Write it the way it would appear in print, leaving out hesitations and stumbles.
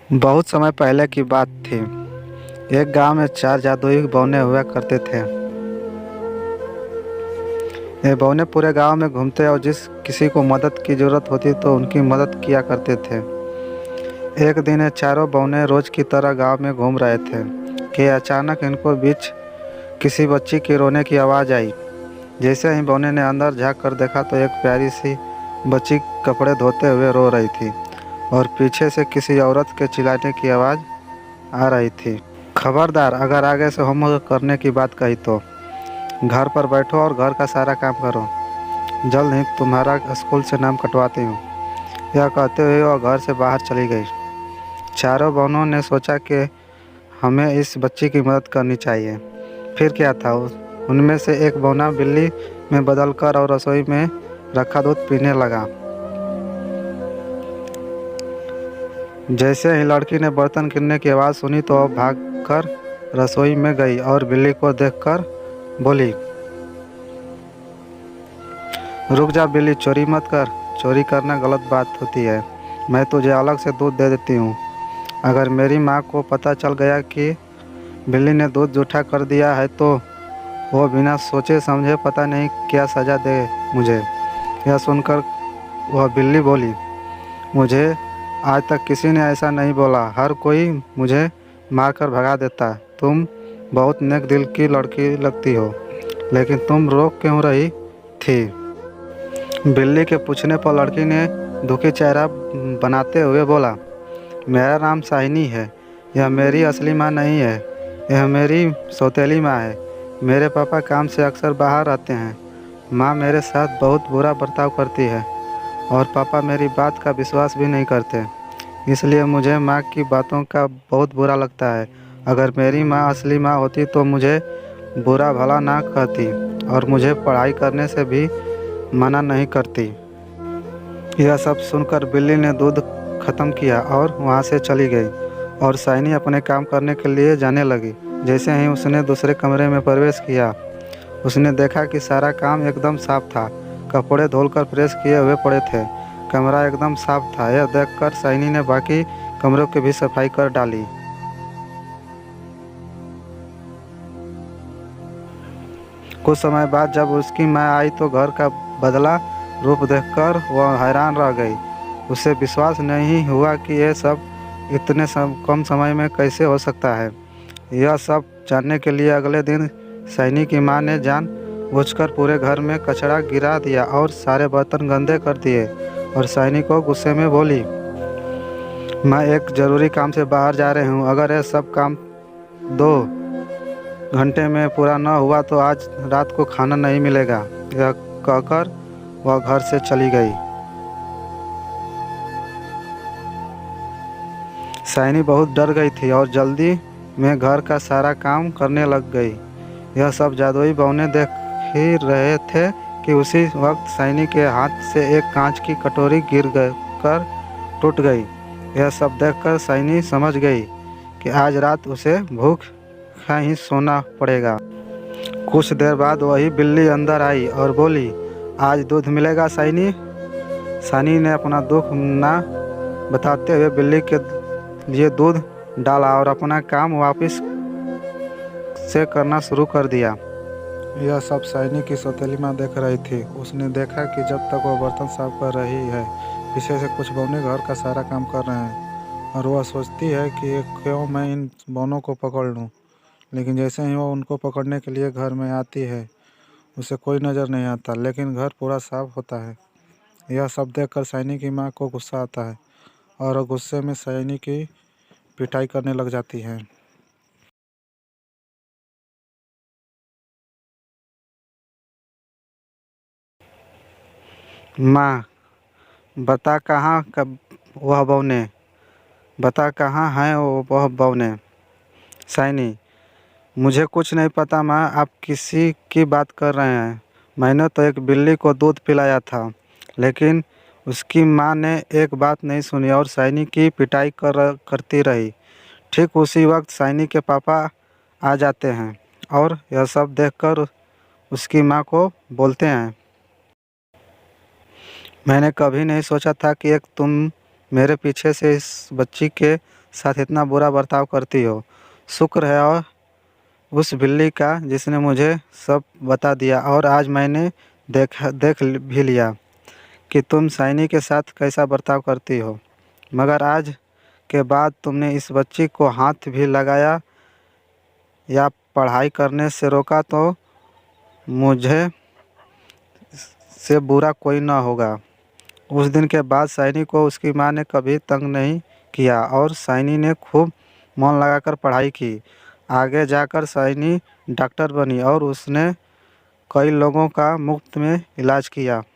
बहुत समय पहले की बात थी। एक गांव में 4 जादुई बौने हुआ करते थे। ये बौने पूरे गांव में घूमते और जिस किसी को मदद की ज़रूरत होती तो उनकी मदद किया करते थे। एक दिन ये चारों बौने रोज की तरह गांव में घूम रहे थे कि अचानक इनको बीच किसी बच्ची की रोने की आवाज़ आई। जैसे ही बौने ने अंदर झाँक कर देखा तो एक प्यारी सी बच्ची कपड़े धोते हुए रो रही थी और पीछे से किसी औरत के चिल्लाने की आवाज़ आ रही थी। खबरदार, अगर आगे से होमवर्क करने की बात कही तो घर पर बैठो और घर का सारा काम करो। जल्द ही तुम्हारा स्कूल से नाम कटवाती हूँ। यह कहते हुए वह घर से बाहर चली गई। चारों बहनों ने सोचा कि हमें इस बच्ची की मदद करनी चाहिए। फिर क्या था, उनमें से एक बौना बिल्ली में बदलकर और रसोई में रखा दूध पीने लगा। जैसे ही लड़की ने बर्तन गिरने की आवाज़ सुनी तो वह भागकर रसोई में गई और बिल्ली को देखकर बोली, रुक जा बिल्ली, चोरी मत कर। चोरी करना गलत बात होती है। मैं तुझे अलग से दूध दे देती हूँ। अगर मेरी माँ को पता चल गया कि बिल्ली ने दूध जूठा कर दिया है तो वो बिना सोचे समझे पता नहीं क्या सज़ा दे मुझे। यह सुनकर वह बिल्ली बोली, मुझे आज तक किसी ने ऐसा नहीं बोला। हर कोई मुझे मारकर भगा देता है। तुम बहुत नेक दिल की लड़की लगती हो, लेकिन तुम रो क्यों रही थी? बिल्ली के पूछने पर लड़की ने दुखी चेहरा बनाते हुए बोला, मेरा नाम शाइनी है। यह मेरी असली माँ नहीं है, यह मेरी सौतेली माँ है। मेरे पापा काम से अक्सर बाहर रहते हैं। माँ मेरे साथ बहुत बुरा बर्ताव करती है और पापा मेरी बात का विश्वास भी नहीं करते। इसलिए मुझे माँ की बातों का बहुत बुरा लगता है। अगर मेरी माँ असली माँ होती तो मुझे बुरा भला ना कहती और मुझे पढ़ाई करने से भी मना नहीं करती। यह सब सुनकर बिल्ली ने दूध ख़त्म किया और वहाँ से चली गई और शाइनी अपने काम करने के लिए जाने लगी। जैसे ही उसने दूसरे कमरे में प्रवेश किया, उसने देखा कि सारा काम एकदम साफ था। कपड़े धोलकर प्रेस किए हुए पड़े थे। कमरा एकदम साफ था। यह देखकर शाइनी ने बाकी कमरों की भी सफाई कर डाली। कुछ समय बाद जब उसकी माँ आई तो घर का बदला रूप देखकर वह हैरान रह गई। उसे विश्वास नहीं हुआ कि यह सब इतने कम समय में कैसे हो सकता है। यह सब जानने के लिए अगले दिन शाइनी की माँ ने जानबूझकर पूरे घर में कचरा गिरा दिया और सारे बर्तन गंदे कर दिए और शाइनी को गुस्से में बोली, मैं एक ज़रूरी काम से बाहर जा रही हूँ। अगर यह सब काम 2 घंटे में पूरा न हुआ तो आज रात को खाना नहीं मिलेगा। यह कहकर वह घर से चली गई। शाइनी बहुत डर गई थी और जल्दी में घर का सारा काम करने लग गई। यह सब जादुई बौने देख ही रहे थे कि उसी वक्त शाइनी के हाथ से एक कांच की कटोरी गिर कर टूट गई। यह सब देखकर शाइनी समझ गई कि आज रात उसे भूखा ही सोना पड़ेगा। कुछ देर बाद वही बिल्ली अंदर आई और बोली, आज दूध मिलेगा शाइनी। शाइनी ने अपना दुख ना बताते हुए बिल्ली के लिए दूध डाला और अपना काम वापस से करना शुरू कर दिया। यह सब शाइनी की सौतेली माँ देख रही थी। उसने देखा कि जब तक वह बर्तन साफ कर रही है, पीछे से कुछ बौने घर का सारा काम कर रहे हैं और वह सोचती है कि क्यों मैं इन बौनों को पकड़ लूँ। लेकिन जैसे ही वह उनको पकड़ने के लिए घर में आती है, उसे कोई नज़र नहीं आता, लेकिन घर पूरा साफ होता है। यह सब देखकर शाइनी की माँ को गुस्सा आता है और वह गुस्से में शाइनी की पिटाई करने लग जाती है। माँ, बता कहाँ कब वह बौने, बता कहाँ हैं वह बौने। शाइनी, मुझे कुछ नहीं पता माँ, आप किसी की बात कर रहे हैं। मैंने तो एक बिल्ली को दूध पिलाया था, लेकिन उसकी माँ ने एक बात नहीं सुनी और शाइनी की पिटाई करती रही। ठीक उसी वक्त शाइनी के पापा आ जाते हैं और यह सब देखकर उसकी माँ को बोलते हैं, मैंने कभी नहीं सोचा था कि एक तुम मेरे पीछे से इस बच्ची के साथ इतना बुरा बर्ताव करती हो। शुक्र है और उस बिल्ली का जिसने मुझे सब बता दिया और आज मैंने देख भी लिया कि तुम साइनी के साथ कैसा बर्ताव करती हो। मगर आज के बाद तुमने इस बच्ची को हाथ भी लगाया या पढ़ाई करने से रोका तो मुझे से बुरा कोई ना होगा। उस दिन के बाद साइनी को उसकी माँ ने कभी तंग नहीं किया और साइनी ने खूब मन लगाकर पढ़ाई की। आगे जाकर साइनी डॉक्टर बनी और उसने कई लोगों का मुफ्त में इलाज किया।